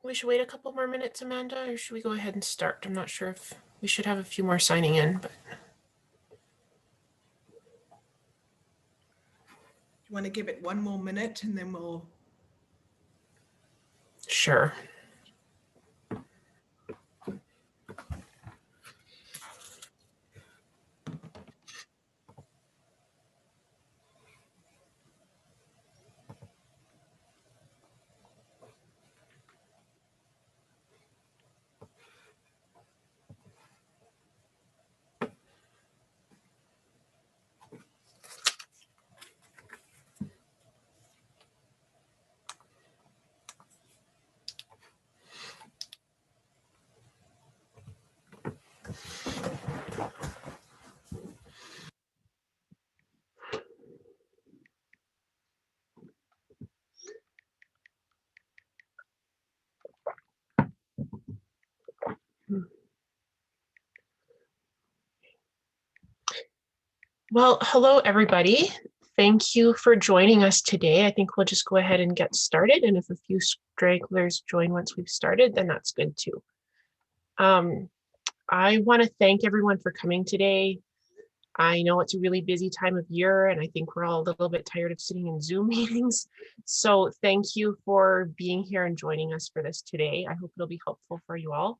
We should wait a couple more minutes, Amanda, or should we go ahead and start? I'm not sure if we should have a few more signing in, but. You want to give it one more minute and then we'll. Sure. Well, hello, everybody. Thank you for joining us today. I think we'll just go ahead and get started. And if a few stragglers join once we've started, then that's good too. I want to thank everyone for coming today. I know it's a really busy time of year, and I think we're all a little bit tired of sitting in Zoom meetings. So thank you for being here and joining us for this today. I hope it'll be helpful for you all.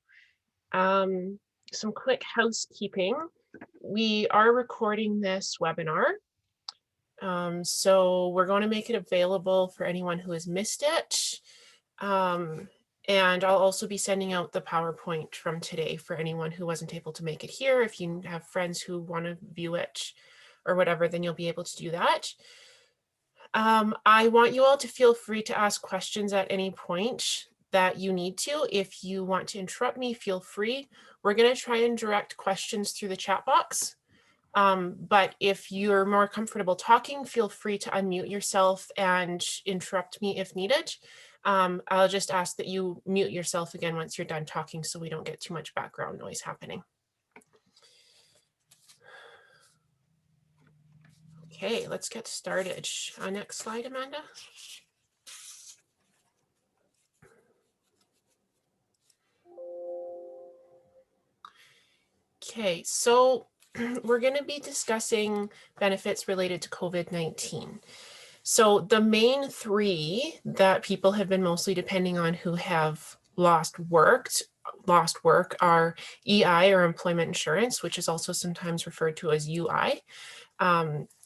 Some quick housekeeping. We are recording this webinar. So we're going to make it available for anyone who has missed it. And I'll also be sending out the PowerPoint from today for anyone who wasn't able to make it here. If you have friends who want to view it or whatever, then you'll be able to do that. I want you all to feel free to ask questions at any point that you need to. If you want to interrupt me, feel free. We're going to try and direct questions through the chat box. But if you're more comfortable talking, feel free to unmute yourself and interrupt me if needed. I'll just ask that you mute yourself again once you're done talking so we don't get too much background noise happening. Okay, let's get started. Next slide, Amanda. Okay, so we're going to be discussing benefits related to COVID-19. So the main three that people have been mostly depending on who have lost work are EI, or employment insurance, which is also sometimes referred to as UI,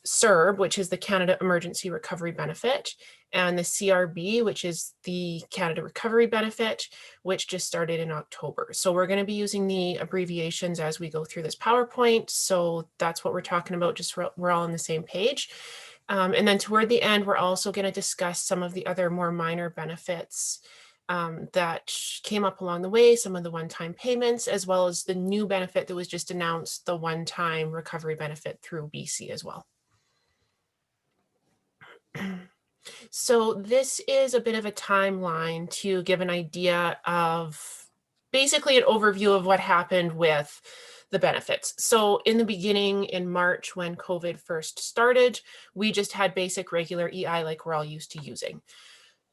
CERB, which is the Canada Emergency Recovery Benefit, and the CRB, which is the Canada Recovery Benefit, which just started in October. So we're going to be using the abbreviations as we go through this PowerPoint. So that's what we're talking about, just so we're all on the same page. And then toward the end, we're also going to discuss some of the other more minor benefits that came up along the way, some of the one-time payments, as well as the new benefit that was just announced, the one-time recovery benefit through BC as well. So this is a bit of a timeline to give an idea of basically an overview of what happened with the benefits. So in the beginning, in March, when COVID first started, we just had basic regular EI like we're all used to using.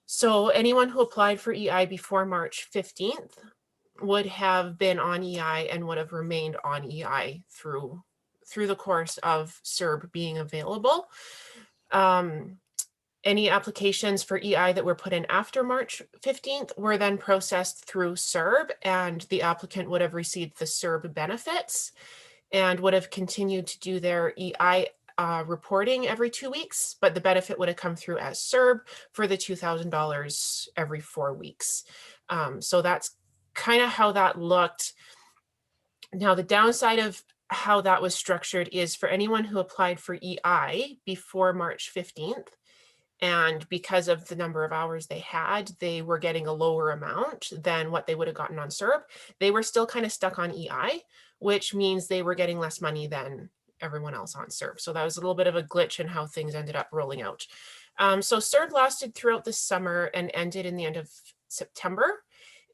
So anyone who applied for EI before March 15th would have been on EI and would have remained on EI through the course of CERB being available. Any applications for EI that were put in after March 15th were then processed through CERB, and the applicant would have received the CERB benefits and would have continued to do their EI reporting every 2 weeks, but the benefit would have come through as CERB for the $2,000 every 4 weeks. So that's kind of how that looked. Now, the downside of how that was structured is for anyone who applied for EI before March 15th, and because of the number of hours they had, they were getting a lower amount than what they would have gotten on CERB. They were still kind of stuck on EI, which means they were getting less money than everyone else on CERB. So that was a little bit of a glitch in how things ended up rolling out. So CERB lasted throughout the summer and ended in the end of September.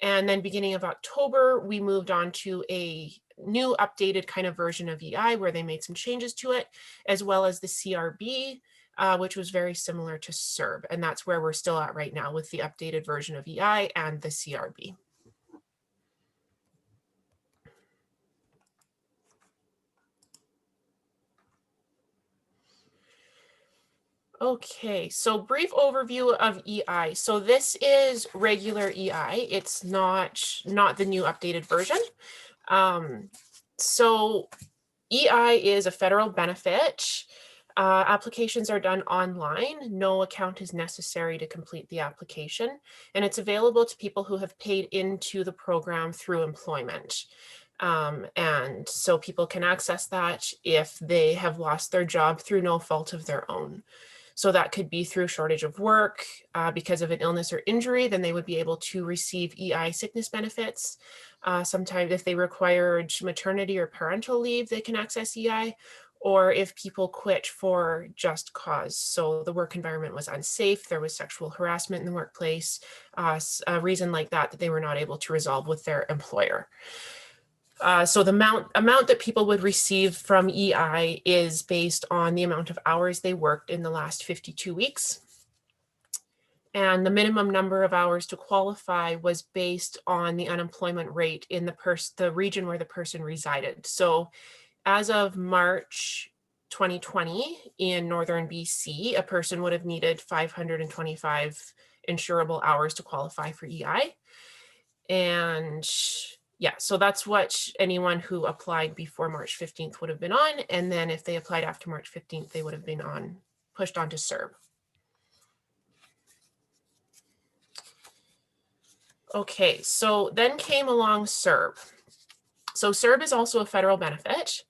And then beginning of October, we moved on to a new updated kind of version of EI where they made some changes to it, as well as the CRB, which was very similar to CERB. And that's where we're still at right now with the updated version of EI and the CRB. Okay, so brief overview of EI. So this is regular EI. It's not the new updated version. So EI is a federal benefit. Applications are done online. No account is necessary to complete the application, and it's available to people who have paid into the program through employment. And so people can access that if they have lost their job through no fault of their own. So that could be through shortage of work, because of an illness or injury, then they would be able to receive EI sickness benefits. Sometimes if they required maternity or parental leave, they can access EI, or if people quit for just cause. So the work environment was unsafe, there was sexual harassment in the workplace, a reason like that they were not able to resolve with their employer. So the amount that people would receive from EI is based on the amount of hours they worked in the last 52 weeks. And the minimum number of hours to qualify was based on the unemployment rate in the region where the person resided. So as of March 2020 in Northern BC, a person would have needed 525 insurable hours to qualify for EI. And yeah, so that's what anyone who applied before March 15th would have been on. And then if they applied after March 15th, they would have been pushed onto CERB. Okay, so then came along CERB. So CERB is also a federal benefit,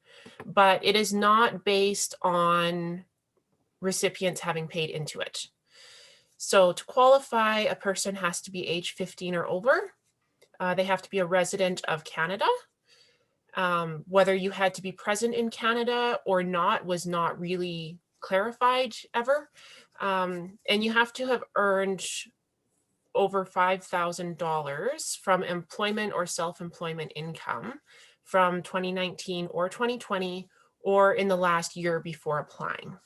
but it is not based on recipients having paid into it. So to qualify, a person has to be age 15 or over. They have to be a resident of Canada. Whether you had to be present in Canada or not was not really clarified ever. And you have to have earned over $5,000 from employment or self-employment income from 2019 or 2020, or in the last year before applying.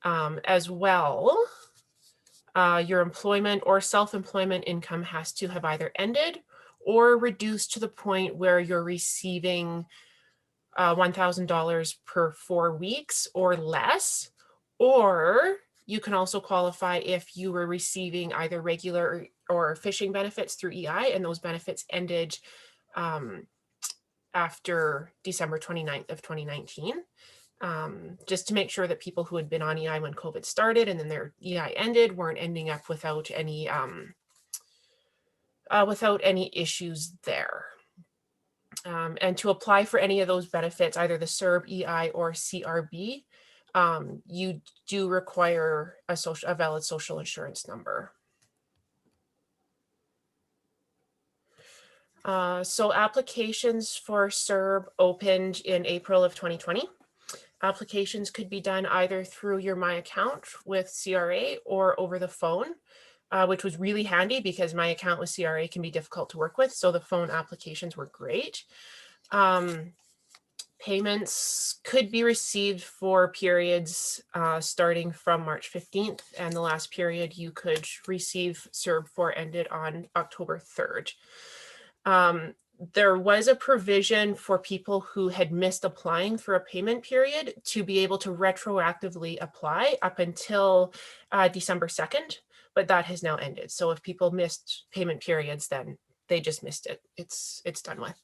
As well, your employment or self-employment income has to have either ended or reduced to the point where you're receiving $1,000 per 4 weeks or less, or you can also qualify if you were receiving either regular or fishing benefits through EI, and those benefits ended after December 29th of 2019. Just to make sure that people who had been on EI when COVID started and then their EI ended weren't ending up without any issues there. And to apply for any of those benefits, either the CERB, EI, or CRB, you do require a valid social insurance number. So applications for CERB opened in April of 2020. Applications could be done either through your My Account with CRA or over the phone, which was really handy because My Account with CRA can be difficult to work with. So the phone applications were great. Payments could be received for periods starting from March 15th, and the last period you could receive CERB for ended on October 3rd. There was a provision for people who had missed applying for a payment period to be able to retroactively apply up until December 2nd, but that has now ended. So if people missed payment periods, then they just missed it. It's done with.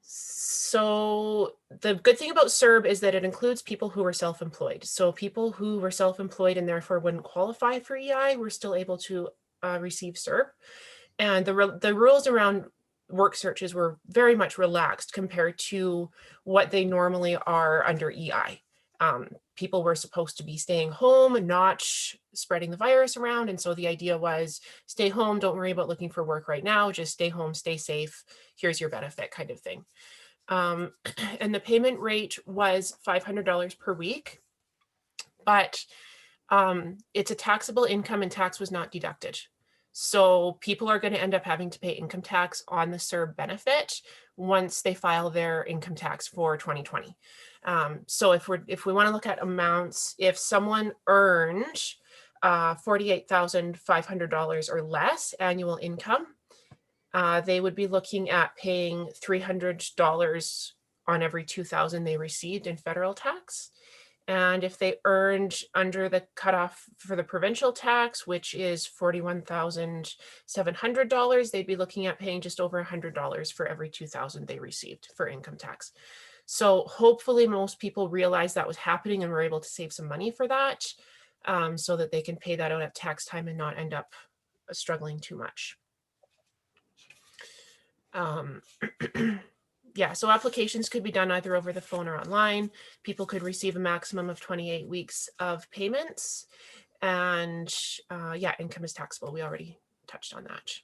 So the good thing about CERB is that it includes people who are self-employed. So people who were self-employed and therefore wouldn't qualify for EI were still able to receive CERB. And the rules around work searches were very much relaxed compared to what they normally are under EI. People were supposed to be staying home, not spreading the virus around. And so the idea was stay home, don't worry about looking for work right now, just stay home, stay safe, here's your benefit kind of thing. And the payment rate was $500 per week, but it's a taxable income and tax was not deducted. So people are going to end up having to pay income tax on the CERB benefit once they file their income tax for 2020. So if we want to look at amounts, if someone earned $48,500 or less annual income, they would be looking at paying $300 on every $2,000 they received in federal tax. And if they earned under the cutoff for the provincial tax, which is $41,700, they'd be looking at paying just over $100 for every $2,000 they received for income tax. So hopefully most people realize that was happening and were able to save some money for that, so that they can pay that out at tax time and not end up struggling too much. Yeah, so applications could be done either over the phone or online. People could receive a maximum of 28 weeks of payments. And yeah, income is taxable. We already touched on that.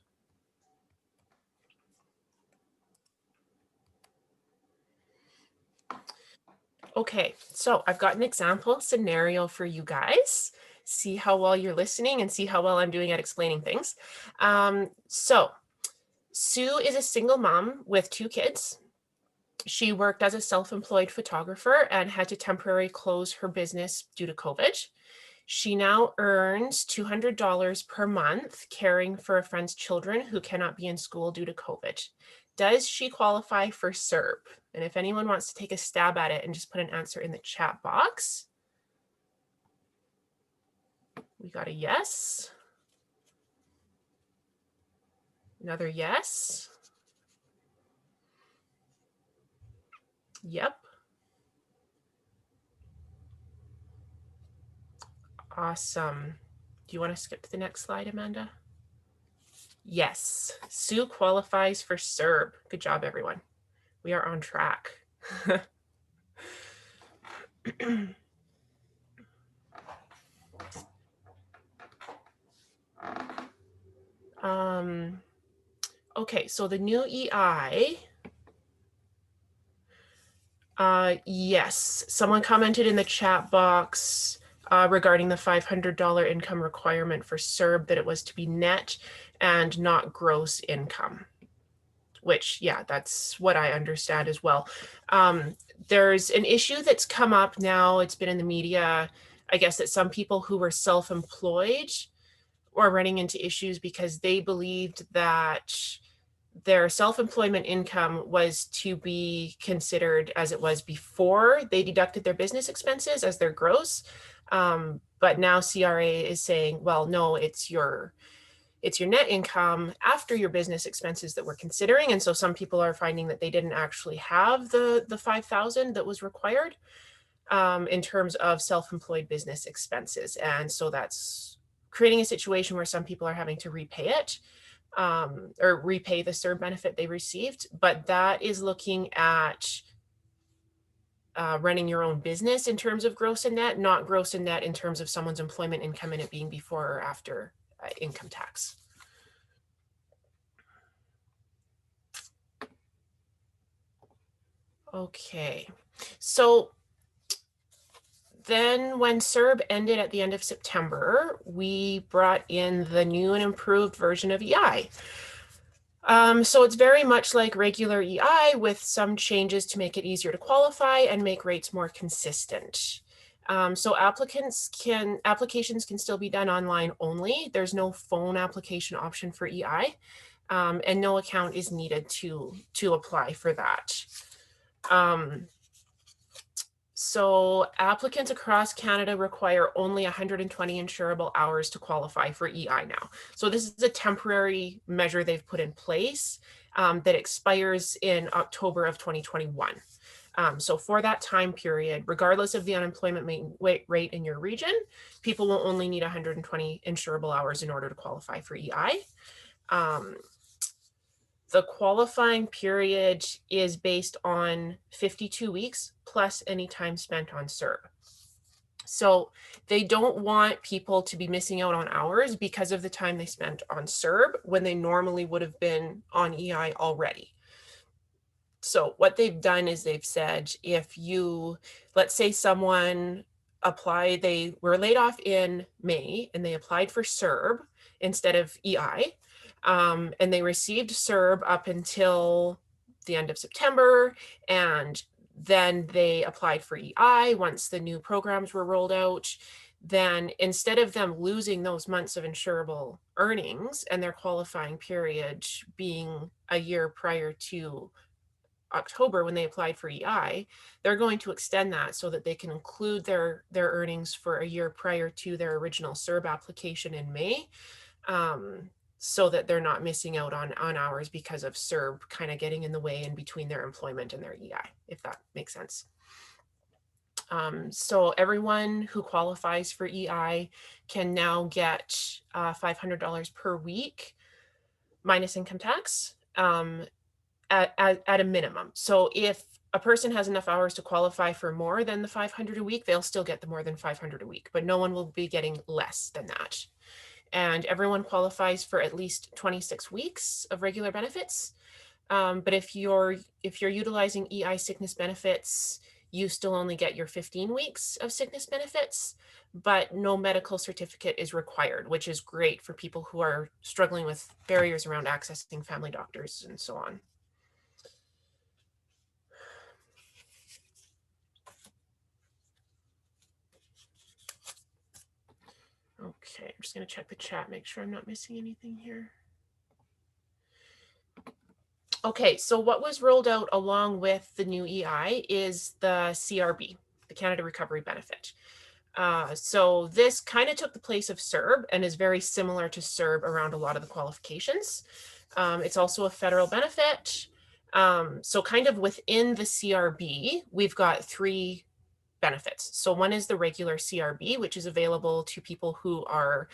Okay, so I've got an example scenario for you guys. See how well you're listening and see how well I'm doing at explaining things. So Sue is a single mom with 2 kids. She worked as a self-employed photographer and had to temporarily close her business due to COVID. She now earns $200 per month caring for a friend's children who cannot be in school due to COVID. Does she qualify for CERB? And if anyone wants to take a stab at it and just put an answer in the chat box. We got a yes. Another yes. Yep. Awesome. Do you want to skip to the next slide, Amanda? Yes, Sue qualifies for CERB. Good job, everyone. We are on track. Okay, so the new EI. Yes, someone commented in the chat box regarding the $500 income requirement for CERB that it was to be net and not gross income, which, yeah, that's what I understand as well. There's an issue that's come up now. It's been in the media, I guess, that some people who were self-employed were running into issues because they believed that their self-employment income was to be considered as it was before they deducted their business expenses as their gross. But now CRA is saying, well, no, it's your net income after your business expenses that we're considering. And so some people are finding that they didn't actually have the 5,000 that was required in terms of self-employed business expenses. And so that's creating a situation where some people are having to repay it. Or repay the CERB benefit they received, but that is looking at running your own business in terms of gross and net, not gross and net in terms of someone's employment income and it being before or after income tax. Okay, so then when CERB ended at the end of September, we brought in the new and improved version of EI. So it's very much like regular EI with some changes to make it easier to qualify and make rates more consistent. So applications can still be done online only. There's no phone application option for EI, and no account is needed to apply for that. So applicants across Canada require only 120 insurable hours to qualify for EI now. So this is a temporary measure they've put in place that expires in October of 2021. So for that time period, regardless of the unemployment rate in your region, people will only need 120 insurable hours in order to qualify for EI. The qualifying period is based on 52 weeks plus any time spent on CERB. So they don't want people to be missing out on hours because of the time they spent on CERB when they normally would have been on EI already. So what they've done is they've said, if you, let's say someone applied, they were laid off in May and they applied for CERB instead of EI. And they received CERB up until the end of September, and then they applied for EI once the new programs were rolled out. Then instead of them losing those months of insurable earnings and their qualifying period being a year prior to October when they applied for EI, they're going to extend that so that they can include their earnings for a year prior to their original CERB application in May, so that they're not missing out on hours because of CERB kind of getting in the way in between their employment and their EI, if that makes sense. So everyone who qualifies for EI can now get $500 per week minus income tax, at a minimum. So if a person has enough hours to qualify for more than the 500 a week, they'll still get the more than 500 a week, but no one will be getting less than that. And everyone qualifies for at least 26 weeks of regular benefits. But if you're utilizing EI sickness benefits, you still only get your 15 weeks of sickness benefits, but no medical certificate is required, which is great for people who are struggling with barriers around accessing family doctors and so on. Okay, I'm just going to check the chat, make sure I'm not missing anything here. Okay, so what was rolled out along with the new EI is the CRB, the Canada Recovery Benefit. So this kind of took the place of CERB and is very similar to CERB around a lot of the qualifications. It's also a federal benefit. So kind of within the CRB, we've got three benefits. So one is the regular CRB, which is available to people who are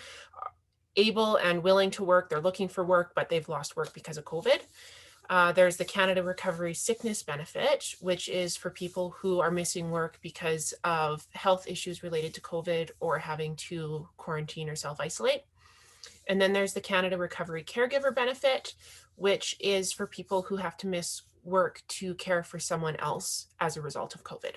able and willing to work. They're looking for work, but they've lost work because of COVID. There's the Canada Recovery Sickness Benefit, which is for people who are missing work because of health issues related to COVID or having to quarantine or self-isolate. And then there's the Canada Recovery Caregiver Benefit, which is for people who have to miss work to care for someone else as a result of COVID.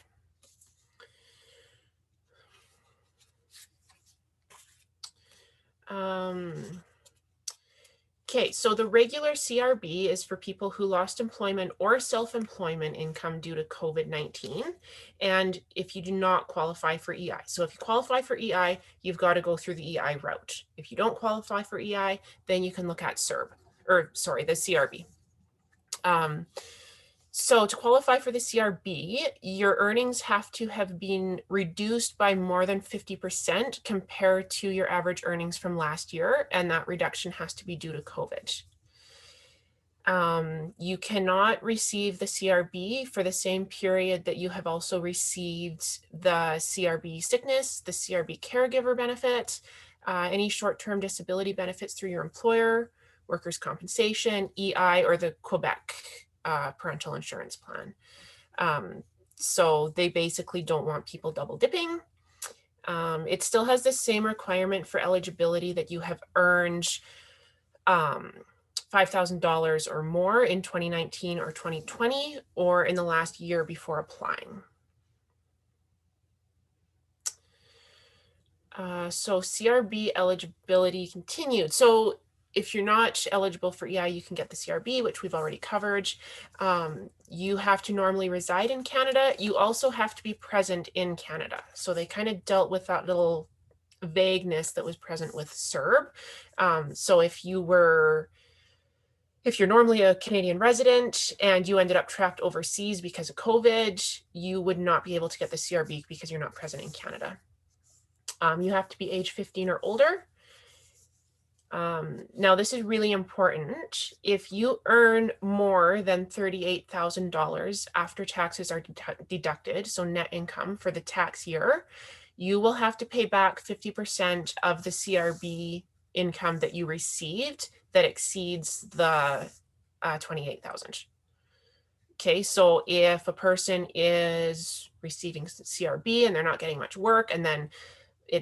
Okay, so the regular CRB is for people who lost employment or self-employment income due to COVID-19, and if you do not qualify for EI. So if you qualify for EI, you've got to go through the EI route. If you don't qualify for EI, then you can look at CERB, or sorry, the CRB. So to qualify for the CRB, your earnings have to have been reduced by more than 50% compared to your average earnings from last year, and that reduction has to be due to COVID. You cannot receive the CRB for the same period that you have also received the CRB sickness, the CRB caregiver benefit, any short-term disability benefits through your employer, workers' compensation, EI, or the Quebec parental insurance plan. So they basically don't want people double dipping. It still has the same requirement for eligibility that you have earned $5,000 or more in 2019 or 2020, or in the last year before applying. So CRB eligibility continued. So if you're not eligible for EI, you can get the CRB, which we've already covered. You have to normally reside in Canada. You also have to be present in Canada. So they kind of dealt with that little vagueness that was present with CERB. So if you're normally a Canadian resident and you ended up trapped overseas because of COVID, you would not be able to get the CRB because you're not present in Canada. You have to be age 15 or older. Now, this is really important. If you earn more than $38,000 after taxes are deducted, so net income for the tax year, you will have to pay back 50% of the CRB income that you received that exceeds the 28,000. Okay, so if a person is receiving CRB and they're not getting much work, and then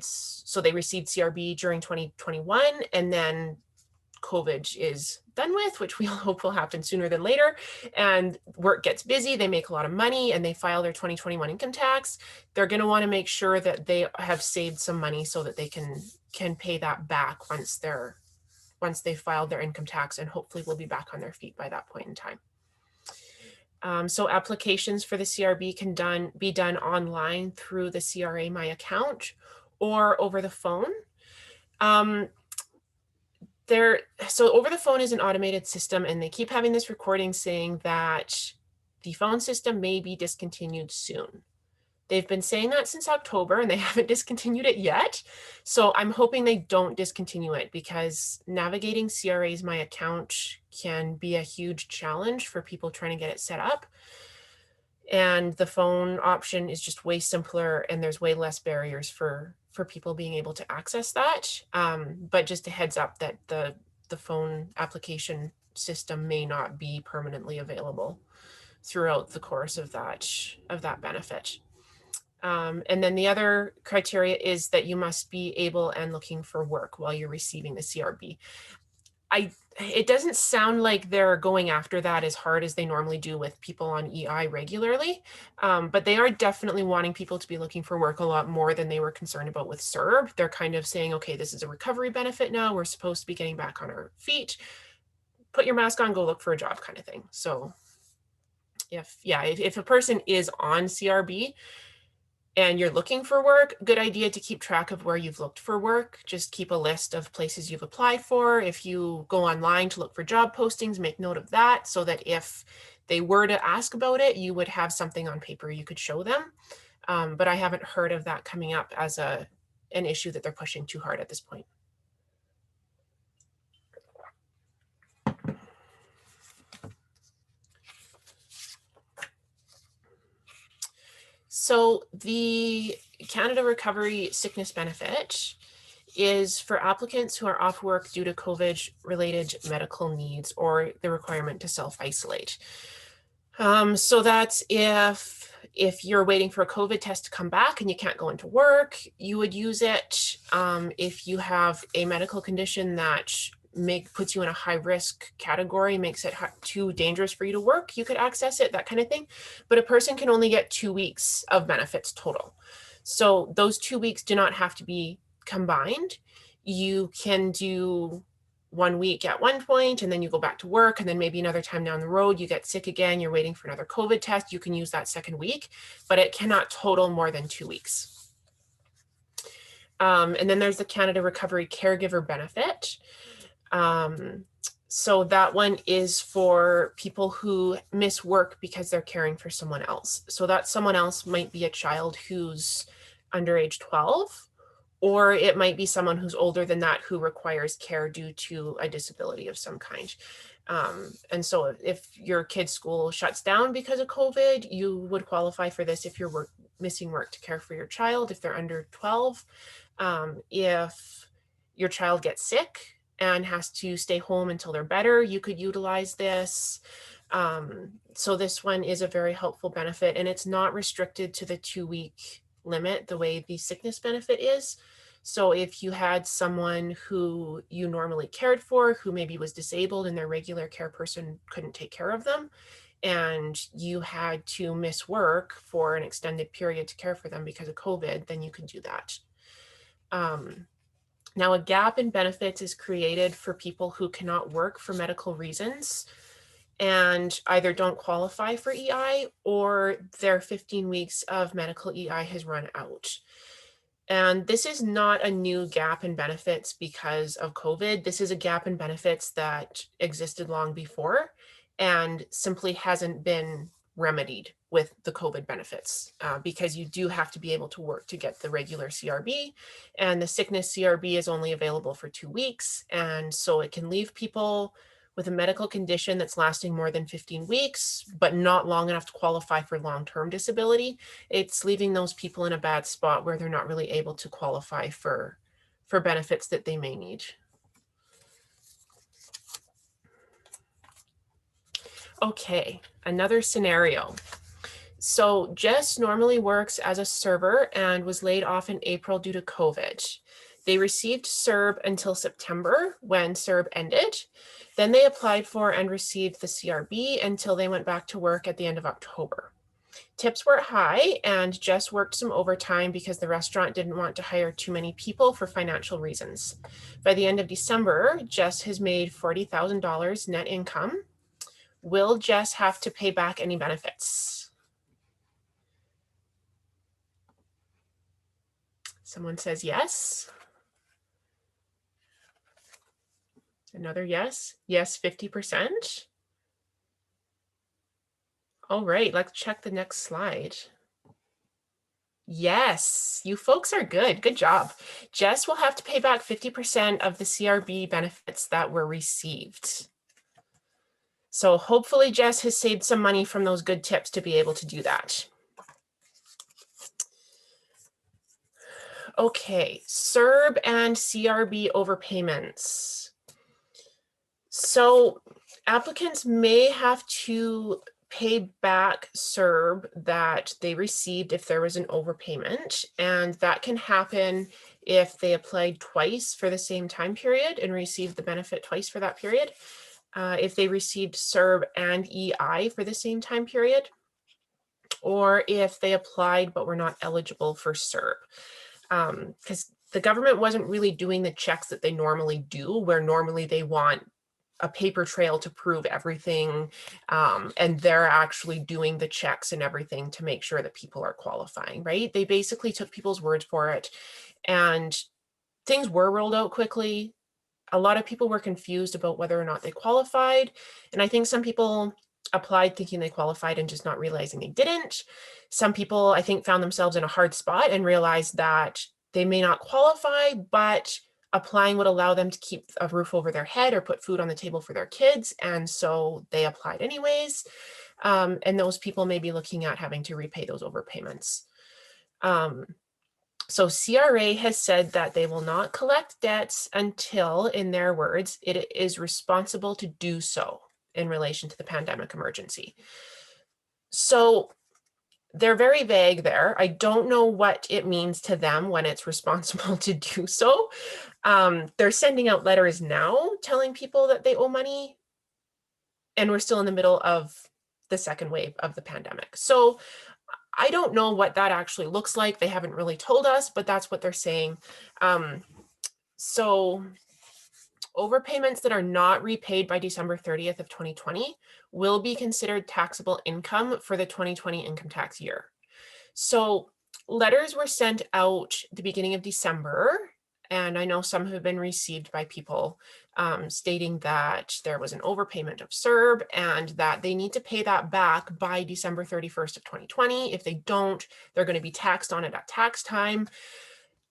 so they received CRB during 2021, and then COVID is done with, which we all hope will happen sooner than later, and work gets busy, they make a lot of money, and they file their 2021 income tax, they're going to want to make sure that they have saved some money so that they can pay that back once their once they filed their income tax, and hopefully will be back on their feet by that point in time. So applications for the CRB can be done online through the CRA My Account or over the phone. So over the phone is an automated system, and they keep having this recording saying that the phone system may be discontinued soon. They've been saying that since October, and they haven't discontinued it yet. So I'm hoping they don't discontinue it, because navigating CRA's My Account can be a huge challenge for people trying to get it set up. And the phone option is just way simpler, and there's way less barriers for people being able to access that. But just a heads up that the phone application system may not be permanently available throughout the course of that benefit. And then the other criteria is that you must be able and looking for work while you're receiving the CRB. It doesn't sound like they're going after that as hard as they normally do with people on EI regularly, but they are definitely wanting people to be looking for work a lot more than they were concerned about with CERB. They're kind of saying, okay, this is a recovery benefit now. We're supposed to be getting back on our feet. Put your mask on, go look for a job kind of thing. So if a person is on CRB, and you're looking for work, good idea to keep track of where you've looked for work. Just keep a list of places you've applied for. If you go online to look for job postings, make note of that, so that if they were to ask about it, you would have something on paper you could show them. But I haven't heard of that coming up as an issue that they're pushing too hard at this point. So the Canada Recovery Sickness Benefit is for applicants who are off work due to COVID-related medical needs or the requirement to self-isolate. So that's if you're waiting for a COVID test to come back and you can't go into work, you would use it. If you have a medical condition that puts you in a high risk category, makes it too dangerous for you to work, you could access it, that kind of thing. But a person can only get 2 weeks of benefits total. So those 2 weeks do not have to be combined. You can do 1 week at one point, and then you go back to work, and then maybe another time down the road you get sick again, you're waiting for another COVID test, you can use that second week, but it cannot total more than 2 weeks. And then there's the Canada Recovery Caregiver Benefit. So that one is for people who miss work because they're caring for someone else. So that someone else might be a child who's under age 12, or it might be someone who's older than that who requires care due to a disability of some kind. And so if your kid's school shuts down because of COVID, you would qualify for this if you're missing work to care for your child, if they're under 12. If your child gets sick and has to stay home until they're better, you could utilize this. So this one is a very helpful benefit, and it's not restricted to the 2-week limit the way the sickness benefit is. So if you had someone who you normally cared for, who maybe was disabled and their regular care person couldn't take care of them, and you had to miss work for an extended period to care for them because of COVID, then you can do that. Now, a gap in benefits is created for people who cannot work for medical reasons and either don't qualify for EI, or their 15 weeks of medical EI has run out. And this is not a new gap in benefits because of COVID. This is a gap in benefits that existed long before and simply hasn't been remedied with the COVID benefits, because you do have to be able to work to get the regular CRB, and the sickness CRB is only available for 2 weeks. And so it can leave people with a medical condition that's lasting more than 15 weeks, but not long enough to qualify for long-term disability. It's leaving those people in a bad spot where they're not really able to qualify for benefits that they may need. Okay, another scenario. So Jess normally works as a server and was laid off in April due to COVID. They received CERB until September when CERB ended. Then they applied for and received the CRB until they went back to work at the end of October. Tips were high, and Jess worked some overtime because the restaurant didn't want to hire too many people for financial reasons. By the end of December, Jess has made $40,000 net income. Will Jess have to pay back any benefits? Someone says yes. Another yes. Yes, 50%. All right, let's check the next slide. Yes, you folks are good. Good job. Jess will have to pay back 50% of the CRB benefits that were received. So hopefully Jess has saved some money from those good tips to be able to do that. Okay, CERB and CRB overpayments. So applicants may have to pay back CERB that they received if there was an overpayment, and that can happen if they applied twice for the same time period and received the benefit twice for that period. If they received CERB and EI for the same time period, or if they applied but were not eligible for CERB. Because the government wasn't really doing the checks that they normally do, where normally they want a paper trail to prove everything, and they're actually doing the checks and everything to make sure that people are qualifying, right? They basically took people's word for it, and things were rolled out quickly. A lot of people were confused about whether or not they qualified, and I think some people applied thinking they qualified and just not realizing they didn't. Some people, I think, found themselves in a hard spot and realized that they may not qualify, but applying would allow them to keep a roof over their head or put food on the table for their kids, and so they applied anyways. And those people may be looking at having to repay those overpayments. So CRA has said that they will not collect debts until, in their words, it is responsible to do so in relation to the pandemic emergency. So they're very vague there. I don't know what it means to them when it's responsible to do so. They're sending out letters now telling people that they owe money, and we're still in the middle of the second wave of the pandemic. So I don't know what that actually looks like. They haven't really told us, but that's what they're saying. So overpayments that are not repaid by December 30th of 2020 will be considered taxable income for the 2020 income tax year. So letters were sent out the beginning of December, and I know some have been received by people stating that there was an overpayment of CERB and that they need to pay that back by December 31st of 2020. If they don't, they're going to be taxed on it at tax time.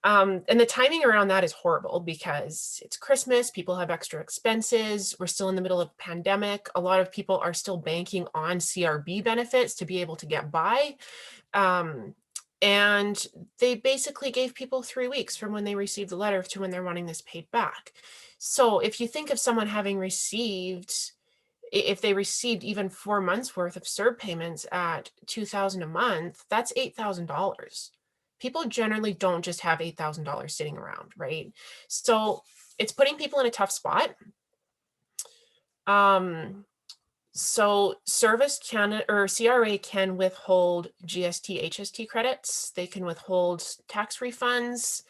And the timing around that is horrible because it's Christmas, people have extra expenses, we're still in the middle of a pandemic. A lot of people are still banking on CRB benefits to be able to get by. And they basically gave people 3 weeks from when they received the letter to when they're wanting this paid back. So if you think of someone having received, if they received even 4 months worth of CERB payments at $2,000 a month, that's $8,000. People generally don't just have $8,000 sitting around, right? So it's putting people in a tough spot. So Service Canada or CRA can withhold GST, HST credits. They can withhold tax refunds.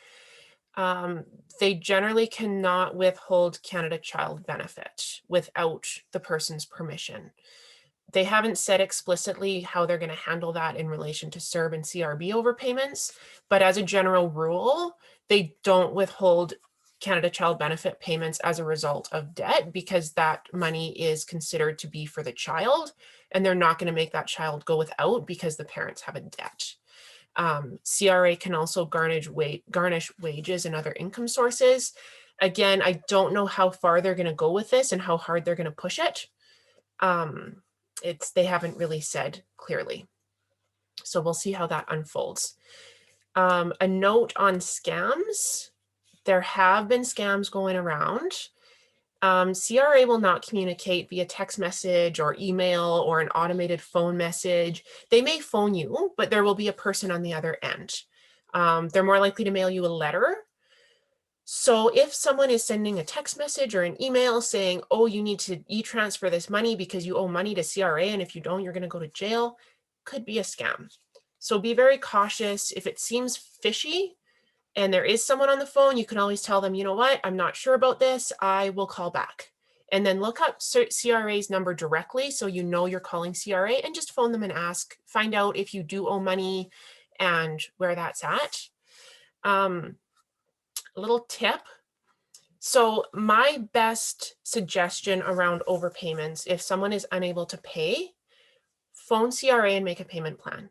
They generally cannot withhold Canada Child Benefit without the person's permission. They haven't said explicitly how they're going to handle that in relation to CERB and CRB overpayments, but as a general rule, they don't withhold Canada Child Benefit payments as a result of debt because that money is considered to be for the child, and they're not going to make that child go without because the parents have a debt. CRA can also garnish wages and other income sources. Again, I don't know how far they're going to go with this and how hard they're going to push it. They haven't really said clearly. So we'll see how that unfolds. A note on scams. There have been scams going around. CRA will not communicate via text message or email or an automated phone message. They may phone you, but there will be a person on the other end. They're more likely to mail you a letter. So if someone is sending a text message or an email saying, oh, you need to e-transfer this money because you owe money to CRA, and if you don't, you're going to go to jail, could be a scam. So be very cautious. If it seems fishy and there is someone on the phone, you can always tell them, you know what, I'm not sure about this. I will call back. And then look up CRA's number directly so you know you're calling CRA, and just phone them and ask, find out if you do owe money and where that's at. A little tip. So my best suggestion around overpayments, if someone is unable to pay, phone CRA and make a payment plan.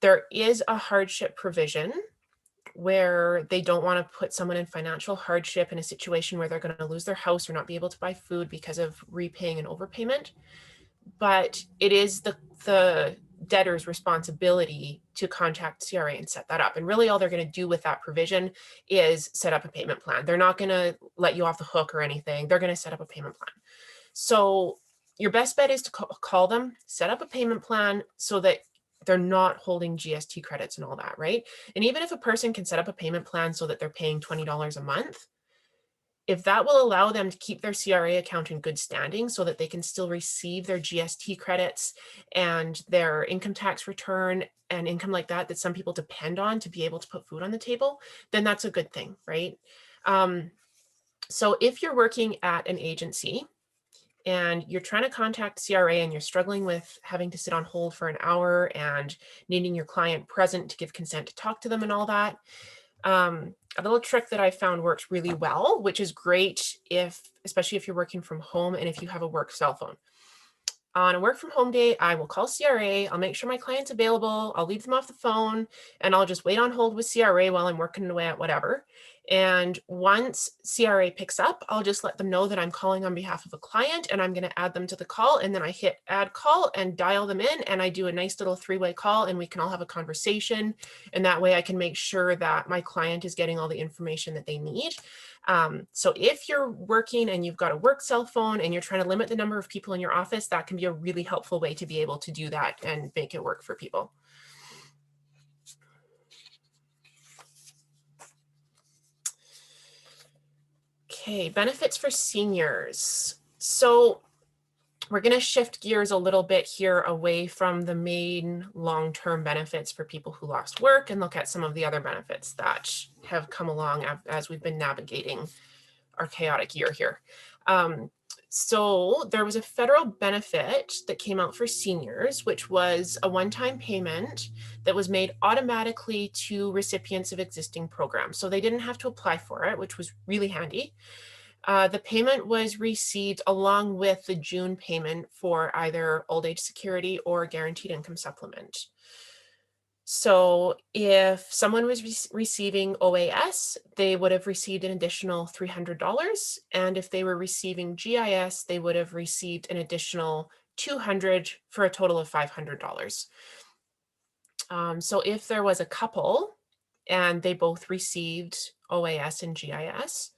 There is a hardship provision where they don't want to put someone in financial hardship in a situation where they're going to lose their house or not be able to buy food because of repaying an overpayment. But it is the debtor's responsibility to contact CRA and set that up. And really all they're going to do with that provision is set up a payment plan. They're not going to let you off the hook or anything. They're going to set up a payment plan. So your best bet is to call them, set up a payment plan so that they're not holding GST credits and all that, right? And even if a person can set up a payment plan so that they're paying $20 a month, if that will allow them to keep their CRA account in good standing so that they can still receive their GST credits and their income tax return and income like that, that some people depend on to be able to put food on the table, then that's a good thing, right? So if you're working at an agency and you're trying to contact CRA and you're struggling with having to sit on hold for an hour and needing your client present to give consent to talk to them and all that, a little trick that I found works really well, which is great especially if you're working from home and if you have a work cell phone. On a work from home day, I will call CRA, I'll make sure my client's available, I'll leave them off the phone, and I'll just wait on hold with CRA while I'm working away at whatever. And once CRA picks up, I'll just let them know that I'm calling on behalf of a client and I'm going to add them to the call. And then I hit add call and dial them in, and I do a nice little three-way call and we can all have a conversation. And that way I can make sure that my client is getting all the information that they need. So if you're working and you've got a work cell phone and you're trying to limit the number of people in your office, that can be a really helpful way to be able to do that and make it work for people. Okay, benefits for seniors. So we're going to shift gears a little bit here away from the main long-term benefits for people who lost work and look at some of the other benefits that have come along as we've been navigating our chaotic year here. So there was a federal benefit that came out for seniors, which was a one-time payment that was made automatically to recipients of existing programs. So they didn't have to apply for it, which was really handy. The payment was received along with the June payment for either old age security or guaranteed income supplement. So if someone was receiving OAS, they would have received an additional $300. And if they were receiving GIS, they would have received an additional $200 for a total of $500. So if there was a couple and they both received OAS and GIS,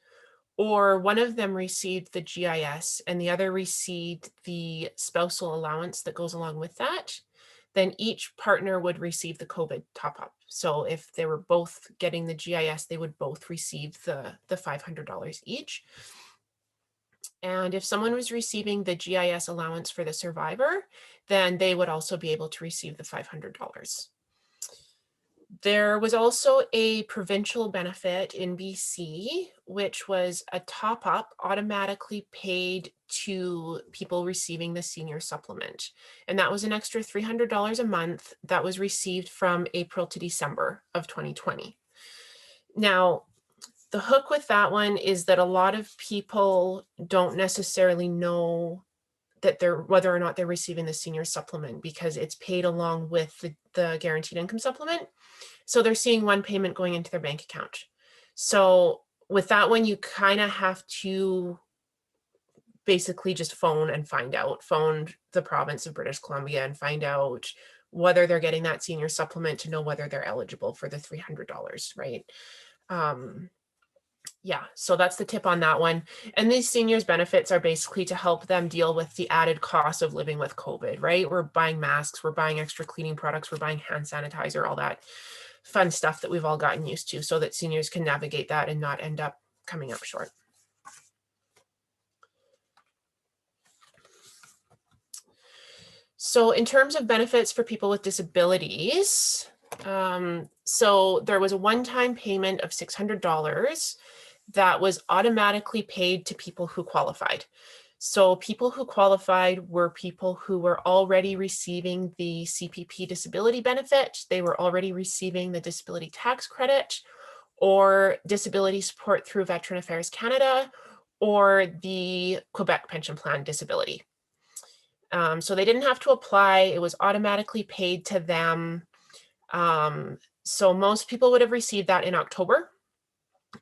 or one of them received the GIS and the other received the spousal allowance that goes along with that, then each partner would receive the COVID top-up. So if they were both getting the GIS, they would both receive the $500 each. And if someone was receiving the GIS allowance for the survivor, then they would also be able to receive the $500. There was also a provincial benefit in BC, which was a top-up automatically paid to people receiving the senior supplement. And that was an extra $300 a month that was received from April to December of 2020. Now, the hook with that one is that a lot of people don't necessarily know that whether or not they're receiving the senior supplement because it's paid along with the guaranteed income supplement. So they're seeing one payment going into their bank account. So with that one, you kind of have to basically just phone the province of British Columbia and find out whether they're getting that senior supplement to know whether they're eligible for the $300, right? Yeah, so that's the tip on that one. And these seniors benefits are basically to help them deal with the added cost of living with COVID, right? We're buying masks, we're buying extra cleaning products, we're buying hand sanitizer, all that fun stuff that we've all gotten used to so that seniors can navigate that and not end up coming up short. So in terms of benefits for people with disabilities, so there was a one-time payment of $600 that was automatically paid to people who qualified. So people who qualified were people who were already receiving the CPP disability benefit. They were already receiving the disability tax credit or disability support through Veteran Affairs Canada or the Quebec Pension Plan disability. So they didn't have to apply. It was automatically paid to them. So most people would have received that in October.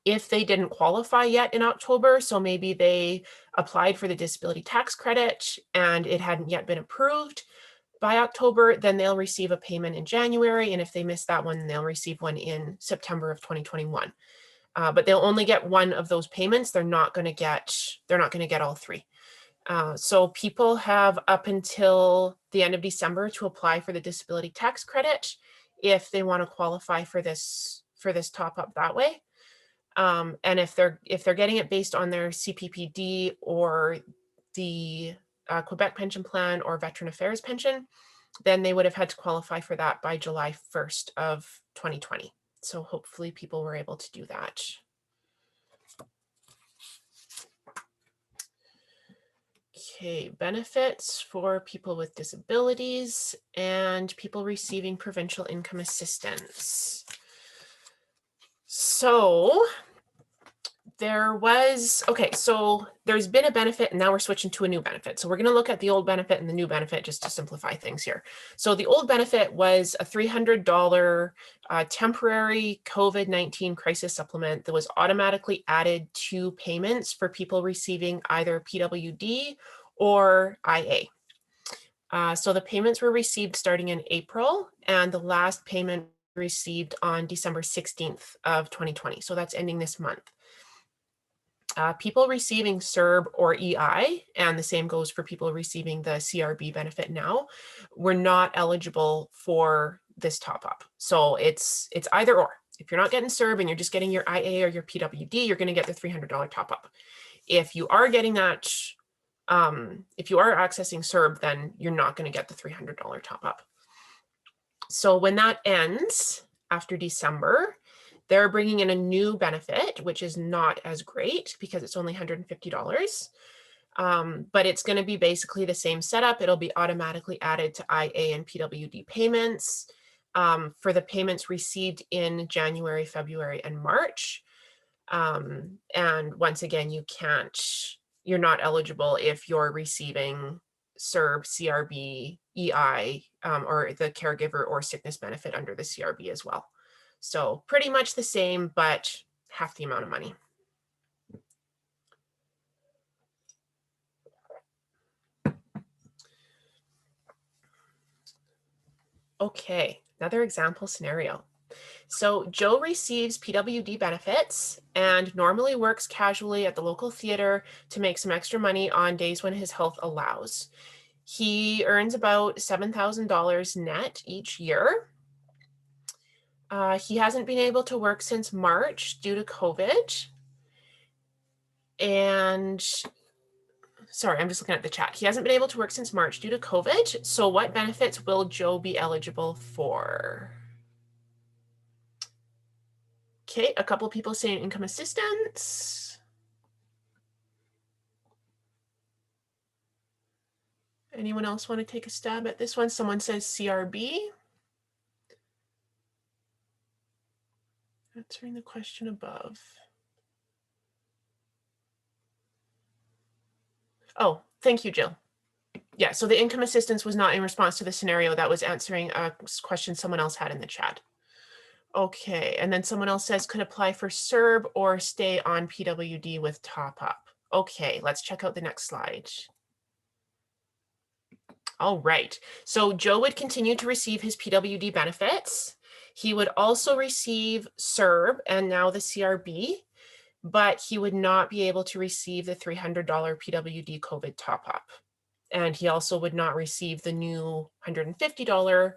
If they didn't qualify yet in October, so maybe they applied for the disability tax credit and it hadn't yet been approved by October, then they'll receive a payment in January. And if they miss that one, they'll receive one in September of 2021. But they'll only get one of those payments. They're not going to get all three. So people have up until the end of December to apply for the disability tax credit if they want to qualify for this top up that way. And if they're getting it based on their CPPD or the Quebec Pension Plan or Veteran Affairs Pension, then they would have had to qualify for that by July 1st of 2020. So hopefully people were able to do that. Okay, benefits for people with disabilities and people receiving provincial income assistance. So so there's been a benefit and now we're switching to a new benefit. So we're going to look at the old benefit and the new benefit just to simplify things here. So the old benefit was a $300 temporary COVID-19 crisis supplement that was automatically added to payments for people receiving either PWD or IA. So the payments were received starting in April and the last payment received on December 16th of 2020. So that's ending this month. People receiving CERB or EI, and the same goes for people receiving the CRB benefit now, were not eligible for this top up. So it's either or. If you're not getting CERB and you're just getting your IA or your PWD, you're going to get the $300 top up. If you are getting that, if you are accessing CERB, then you're not going to get the $300 top up. So when that ends after December, they're bringing in a new benefit, which is not as great because it's only $150. But it's going to be basically the same setup. It'll be automatically added to IA and PWD payments for the payments received in January, February, and March. And once again, you're not eligible if you're receiving CERB, CRB, EI, or the caregiver or sickness benefit under the CRB as well. So pretty much the same, but half the amount of money. Okay, another example scenario. So Joe receives PWD benefits and normally works casually at the local theater to make some extra money on days when his health allows. He earns about $7,000 net each year. He hasn't been able to work since March due to COVID. And sorry, I'm just looking at the chat. He hasn't been able to work since March due to COVID. So what benefits will Joe be eligible for? Okay, a couple people saying income assistance. Anyone else want to take a stab at this one? Someone says CRB. Answering the question above. Oh, thank you, Jill. Yeah, so the income assistance was not in response to the scenario. That was answering a question someone else had in the chat. Okay, and then someone else says could apply for CERB or stay on PWD with top up. Okay, let's check out the next slide. All right, so Joe would continue to receive his PWD benefits. He would also receive CERB and now the CRB, but he would not be able to receive the $300 PWD COVID top up. And he also would not receive the new $150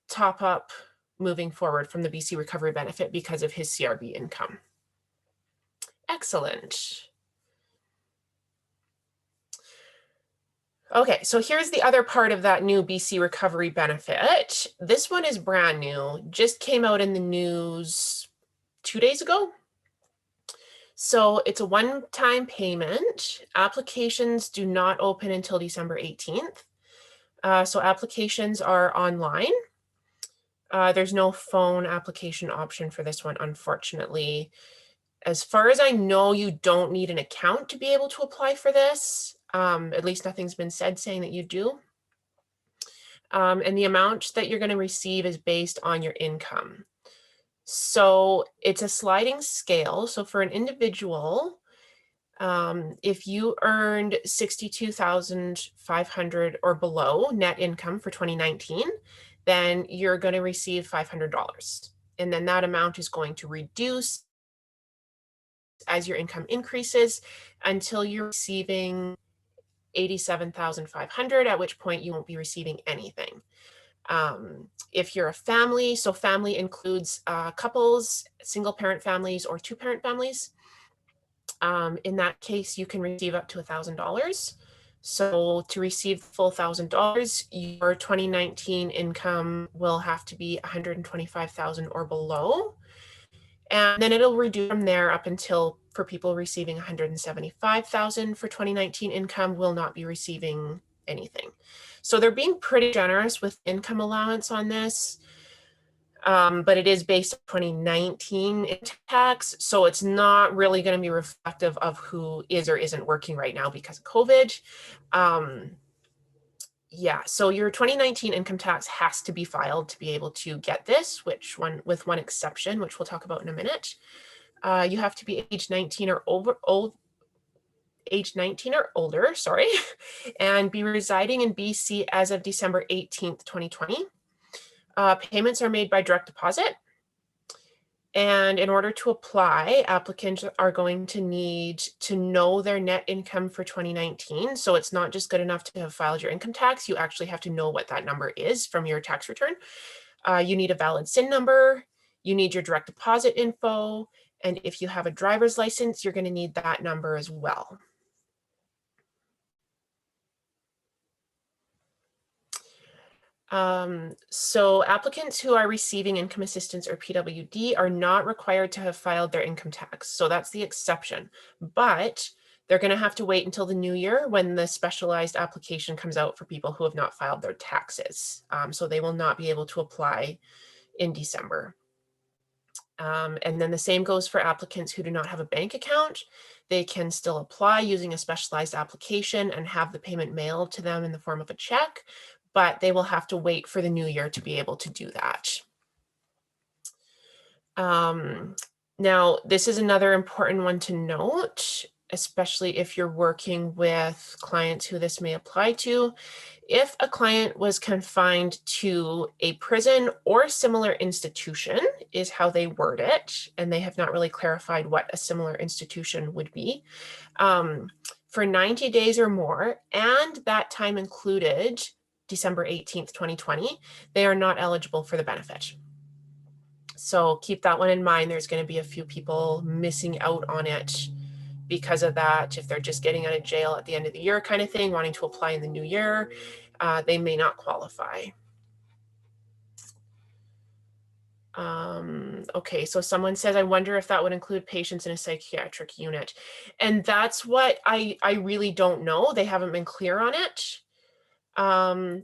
top up moving forward from the BC Recovery Benefit because of his CRB income. Excellent. Okay, so here's the other part of that new BC recovery benefit. This one is brand new, just came out in the news 2 days ago. So it's a one-time payment. Applications do not open until December 18th. So applications are online. There's no phone application option for this one, unfortunately. As far as I know, you don't need an account to be able to apply for this. At least nothing's been said saying that you do. And the amount that you're going to receive is based on your income. So it's a sliding scale. So for an individual, if you earned 62,500 or below net income for 2019, then you're going to receive $500. And then that amount is going to reduce as your income increases until you're receiving 87,500, at which point you won't be receiving anything. If you're a family, so family includes couples, single parent families, or two parent families. In that case, you can receive up to $1,000. So to receive the full $1,000, your 2019 income will have to be 125,000 or below. And then it'll reduce from there up until, for people receiving 175,000 for 2019 income, will not be receiving anything. So they're being pretty generous with income allowance on this. But it is based on 2019 tax, so it's not really going to be reflective of who is or isn't working right now because of COVID. Yeah, so your 2019 income tax has to be filed to be able to get this, with one exception, which we'll talk about in a minute. You have to be age 19 or age 19 or older, sorry, and be residing in BC as of December 18th, 2020. Payments are made by direct deposit. And in order to apply, applicants are going to need to know their net income for 2019. So it's not just good enough to have filed your income tax. You actually have to know what that number is from your tax return. You need a valid SIN number. You need your direct deposit info. And if you have a driver's license, you're going to need that number as well. So applicants who are receiving income assistance or PWD are not required to have filed their income tax. So that's the exception, but they're going to have to wait until the new year when the specialized application comes out for people who have not filed their taxes. So they will not be able to apply in December. And then the same goes for applicants who do not have a bank account. They can still apply using a specialized application and have the payment mailed to them in the form of a check, but they will have to wait for the new year to be able to do that. Now, this is another important one to note, especially if you're working with clients who this may apply to. If a client was confined to a prison or similar institution, is how they word it, and they have not really clarified what a similar institution would be, for 90 days or more, and that time included December 18th, 2020, they are not eligible for the benefit. So keep that one in mind. There's going to be a few people missing out on it because of that. If they're just getting out of jail at the end of the year kind of thing, wanting to apply in the new year, they may not qualify. Okay, so someone says, I wonder if that would include patients in a psychiatric unit. And that's what I really don't know. They haven't been clear on it.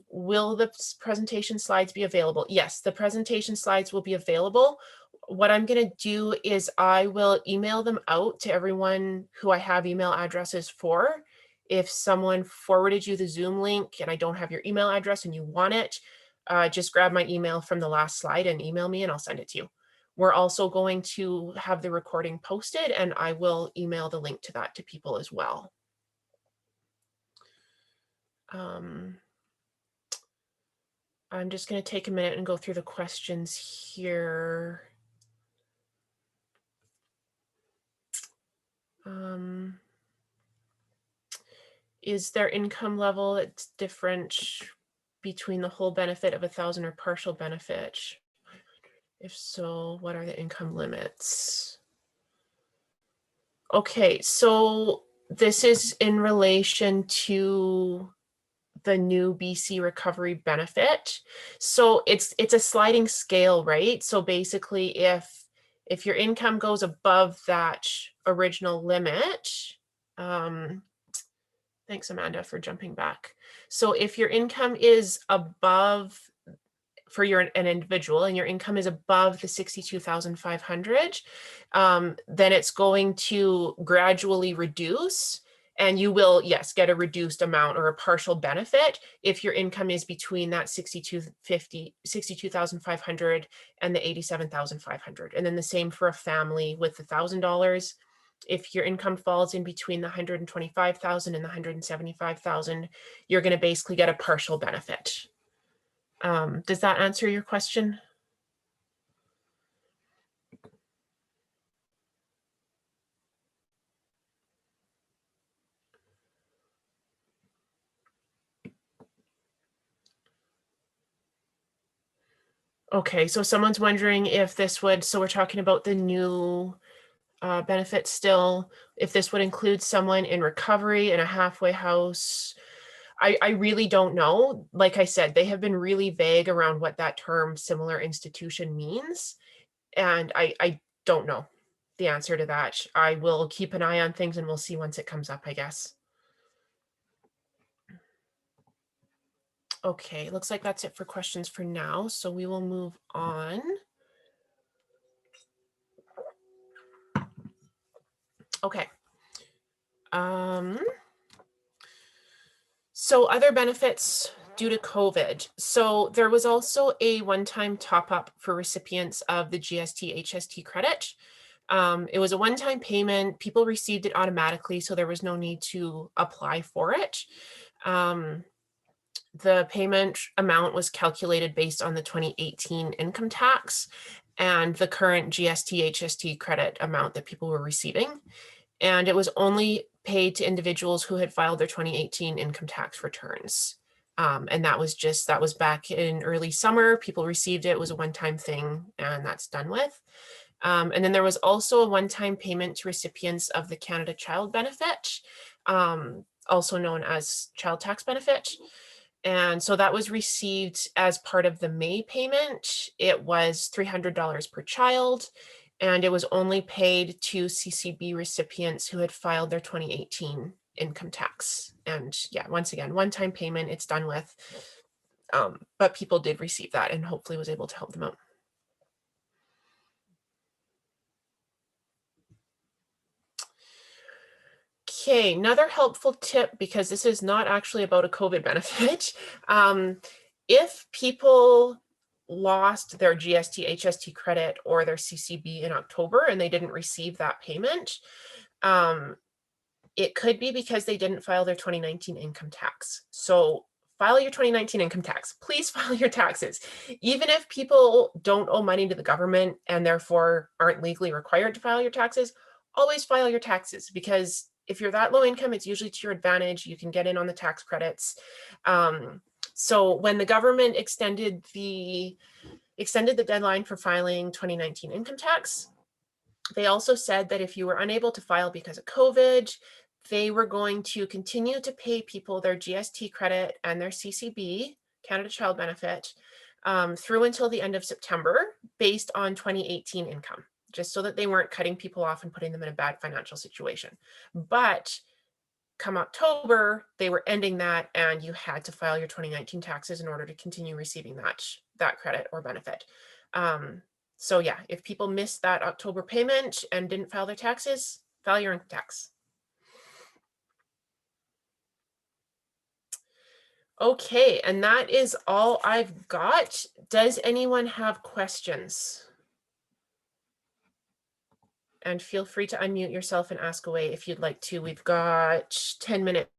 Will the presentation slides be available? Yes, the presentation slides will be available. What I'm going to do is I will email them out to everyone who I have email addresses for. If someone forwarded you the Zoom link and I don't have your email address and you want it, just grab my email from the last slide and email me and I'll send it to you. We're also going to have the recording posted and I will email the link to that to people as well. I'm just going to take a minute and go through the questions here. Is there income level that's different between the whole benefit of 1,000 or partial benefit? If so, what are the income limits? Okay, so this is in relation to the new BC recovery benefit. So it's a sliding scale, right? So basically if your income goes above that original limit, thanks Amanda for jumping back. So if your income is above, for an individual, and your income is above the 62,500, then it's going to gradually reduce, and you will, yes, get a reduced amount or a partial benefit if your income is between that 62,500 and the 87,500. And then the same for a family with $1,000. If your income falls in between the 125,000 and the 175,000, you're going to basically get a partial benefit. Does that answer your question? Okay, so someone's wondering if this would, so we're talking about the new benefit still, if this would include someone in recovery in a halfway house. I really don't know. Like I said, they have been really vague around what that term similar institution means. And I don't know the answer to that. I will keep an eye on things and we'll see once it comes up, I guess. Okay, looks like that's it for questions for now. So we will move on. Okay. So other benefits due to COVID. So there was also a one-time top-up for recipients of the GST HST credit. It was a one-time payment. People received it automatically, so there was no need to apply for it. The payment amount was calculated based on the 2018 income tax and the current GST HST credit amount that people were receiving. And it was only paid to individuals who had filed their 2018 income tax returns. And that was back in early summer. People received it. It was a one-time thing, and that's done with. And then there was also a one-time payment to recipients of the Canada Child Benefit, also known as Child Tax Benefit. And so that was received as part of the May payment. It was $300 per child, and it was only paid to CCB recipients who had filed their 2018 income tax. And yeah, once again, one-time payment, it's done with. But people did receive that and hopefully was able to help them out. Okay, another helpful tip, because this is not actually about a COVID benefit. If people lost their GST, HST credit or their CCB in October and they didn't receive that payment, it could be because they didn't file their 2019 income tax. So file your 2019 income tax. Please file your taxes. Even if people don't owe money to the government and therefore aren't legally required to file your taxes, always file your taxes, because if you're that low income, it's usually to your advantage. You can get in on the tax credits. So when the government extended the deadline for filing 2019 income tax, they also said that if you were unable to file because of COVID, they were going to continue to pay people their GST credit and their CCB, Canada Child Benefit, through until the end of September based on 2018 income, just so that they weren't cutting people off and putting them in a bad financial situation. But come October, they were ending that, and you had to file your 2019 taxes in order to continue receiving that credit or benefit. So yeah, if people missed that October payment and didn't file their taxes, file your income tax. Okay, and that is all I've got. Does anyone have questions? And feel free to unmute yourself and ask away if you'd like to. We've got 10 minutes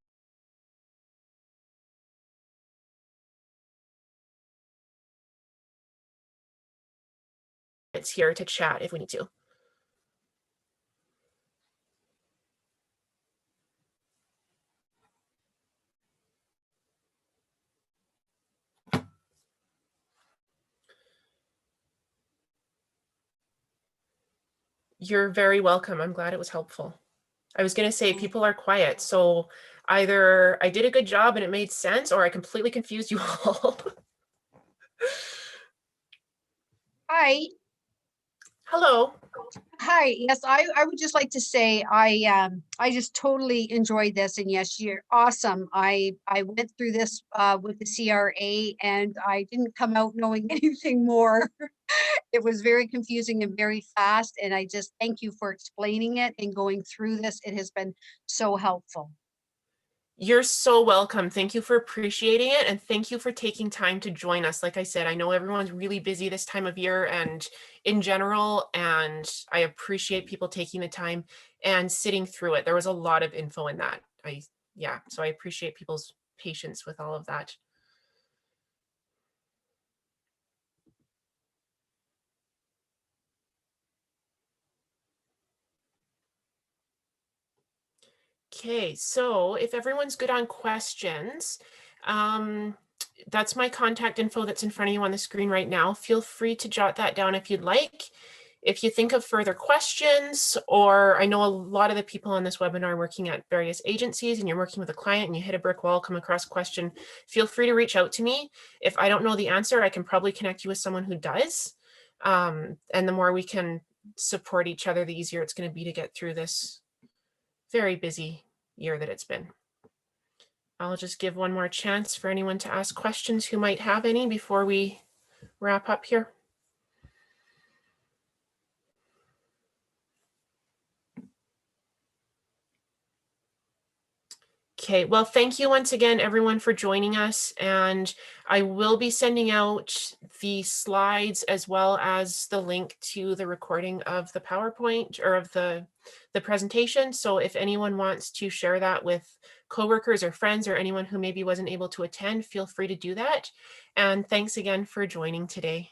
here to chat if we need to. You're very welcome. I'm glad it was helpful. I was going to say people are quiet, so Either I did a good job and it made sense, or I completely confused you all. Hi. Hello. Hi. Yes, I would just like to say I just totally enjoyed this, and yes, you're awesome. I went through this with the CRA and I didn't come out knowing anything more. It was very confusing and very fast, and I just thank you for explaining it and going through this. It has been so helpful. You're so welcome. Thank you for appreciating it, and thank you for taking time to join us. Like I said, I know everyone's really busy this time of year and in general, and I appreciate people taking the time and sitting through it. There was a lot of info in that. Yeah, so I appreciate people's patience with all of that. Okay, so if everyone's good on questions, that's my contact info that's in front of you on the screen right now. Feel free to jot that down if you'd like. If you think of further questions, or I know a lot of the people on this webinar are working at various agencies and you're working with a client and you hit a brick wall, come across a question, feel free to reach out to me. If I don't know the answer, I can probably connect you with someone who does. And the more we can support each other, the easier it's going to be to get through this very busy year that it's been. I'll just give one more chance for anyone to ask questions who might have any before we wrap up here. Okay, well, thank you once again, everyone, for joining us. And I will be sending out the slides as well as the link to the recording of the PowerPoint or of the presentation. So if anyone wants to share that with coworkers or friends or anyone who maybe wasn't able to attend, feel free to do that. And thanks again for joining today.